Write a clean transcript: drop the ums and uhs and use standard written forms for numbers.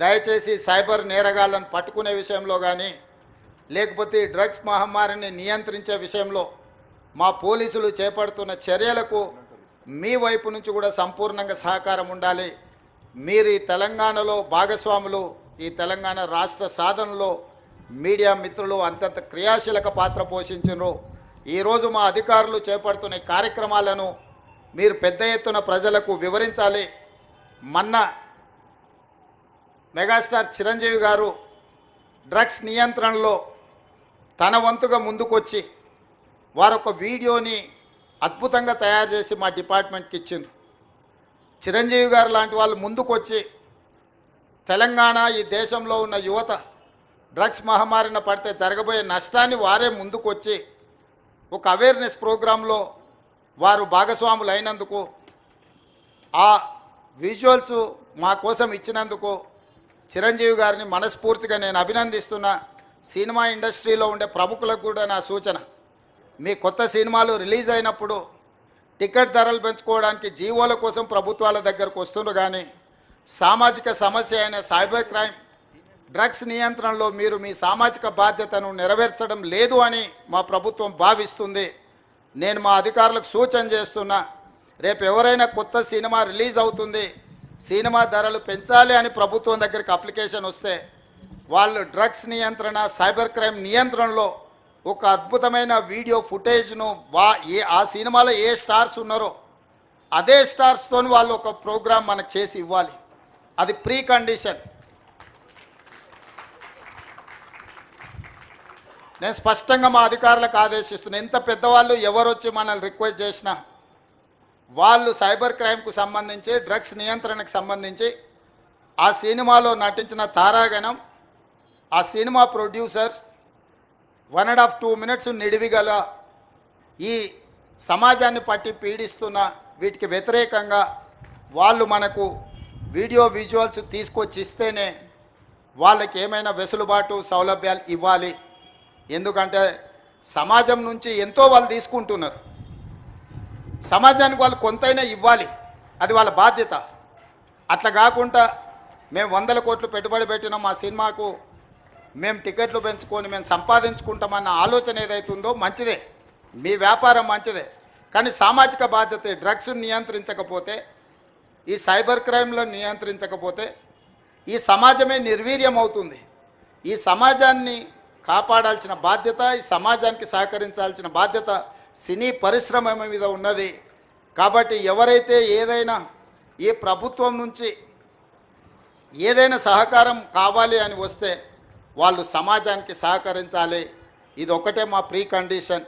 దయచేసి సైబర్ నేరగాళ్లను పట్టుకునే విషయంలో కానీ లేకపోతే డ్రగ్స్ మహమ్మారిని నియంత్రించే విషయంలో మా పోలీసులు చేపడుతున్న చర్యలకు మీ వైపు నుంచి కూడా సంపూర్ణంగా సహకారం ఉండాలి. మీరు ఈ తెలంగాణలో భాగస్వాములు, ఈ తెలంగాణ రాష్ట్ర సాధనలో మీడియా మిత్రులు అంతంత క్రియాశీలక పాత్ర పోషించారు. ఈరోజు మా అధికారులు చేపడుతున్న కార్యక్రమాలను మీరు పెద్ద ఎత్తున ప్రజలకు వివరించాలి. మొన్న మెగాస్టార్ చిరంజీవి గారు డ్రగ్స్ నియంత్రణలో తన వంతుగా ముందుకొచ్చి వారొక వీడియోని అద్భుతంగా తయారు చేసి మా డిపార్ట్మెంట్కి ఇచ్చిండ్రు. చిరంజీవి గారు లాంటి వాళ్ళు ముందుకొచ్చి తెలంగాణ ఈ దేశంలో ఉన్న యువత డ్రగ్స్ మహమ్మారిన పడితే జరగబోయే నష్టాన్ని వారే ముందుకొచ్చి ఒక అవేర్నెస్ ప్రోగ్రాంలో వారు భాగస్వాములు అయినందుకు, ఆ విజువల్స్ మా కోసం ఇచ్చినందుకు చిరంజీవి గారిని మనస్ఫూర్తిగా నేను అభినందిస్తున్నా. సినిమా ఇండస్ట్రీలో ఉండే ప్రముఖులకు కూడా నా సూచన, మీ కొత్త సినిమాలు రిలీజ్ అయినప్పుడు టికెట్ ధరలు పెంచుకోవడానికి జీవోల కోసం ప్రభుత్వాల దగ్గరకు వస్తుండ్రు, కానీ సామాజిక సమస్య అయిన సైబర్ క్రైమ్ డ్రగ్స్ నియంత్రణలో మీరు మీ సామాజిక బాధ్యతను నెరవేర్చడం లేదు అని మా ప్రభుత్వం భావిస్తుంది. నేను మా అధికారులకు సూచన చేస్తున్నా, రేపు ఎవరైనా కొత్త సినిమా రిలీజ్ అవుతుంది, సినిమా ధరలు పెంచాలి అని ప్రభుత్వం దగ్గరికి అప్లికేషన్ వస్తే వాళ్ళు డ్రగ్స్ నియంత్రణ, సైబర్ క్రైమ్ నియంత్రణలో ఒక అద్భుతమైన వీడియో ఫుటేజ్ను ఆ సినిమాలో ఏ స్టార్స్ ఉన్నారో అదే స్టార్స్తో వాళ్ళు ఒక ప్రోగ్రాం మనకు చేసి ఇవ్వాలి. అది ప్రీ కండిషన్. నేను స్పష్టంగా మా అధికారులకు ఆదేశిస్తున్నాను, ఎంత పెద్దవాళ్ళు ఎవరు వచ్చి మనల్ని రిక్వెస్ట్ చేసినా వాళ్ళు సైబర్ క్రైమ్కు సంబంధించి, డ్రగ్స్ నియంత్రణకు సంబంధించి ఆ సినిమాలో నటించిన తారాగణం, ఆ సినిమా ప్రొడ్యూసర్స్ 1.5-2 minutes నిడివిగల ఈ సమాజాన్ని పట్టి పీడిస్తున్న వీటికి వ్యతిరేకంగా వాళ్ళు మనకు వీడియో విజువల్స్ తీసుకొచ్చి ఇస్తేనే వాళ్ళకి ఏమైనా వెసులుబాటు సౌలభ్యాలు ఇవ్వాలి. ఎందుకంటే సమాజం నుంచి ఎంతో వాళ్ళు తీసుకుంటున్నారు, సమాజానికి వాళ్ళు కొంతైనా ఇవ్వాలి, అది వాళ్ళ బాధ్యత. అట్లా కాకుండా మేము 100 కోట్లు పెట్టుబడి పెట్టిన మా సినిమాకు మేము టికెట్లు పెంచుకొని మేము సంపాదించుకుంటామన్న ఆలోచన ఏదైతుందో మంచిదే, మీ వ్యాపారం మంచిదే, కానీ సామాజిక బాధ్యత. డ్రగ్స్ నియంత్రించకపోతే, ఈ సైబర్ క్రైమ్లను నియంత్రించకపోతే ఈ సమాజమే నిర్వీర్యం అవుతుంది. ఈ సమాజాన్ని కాపాడాల్సిన బాధ్యత, ఈ సమాజానికి సహకరించాల్సిన బాధ్యత సినీ పరిశ్రమ మీద ఉన్నది. కాబట్టి ఎవరైతే ఏదైనా ఈ ప్రభుత్వం నుంచి ఏదైనా సహకారం కావాలి అని వస్తే వాళ్ళు సమాజానికి సహకరించాలి. ఇది ఒకటే మా ప్రీ కండిషన్.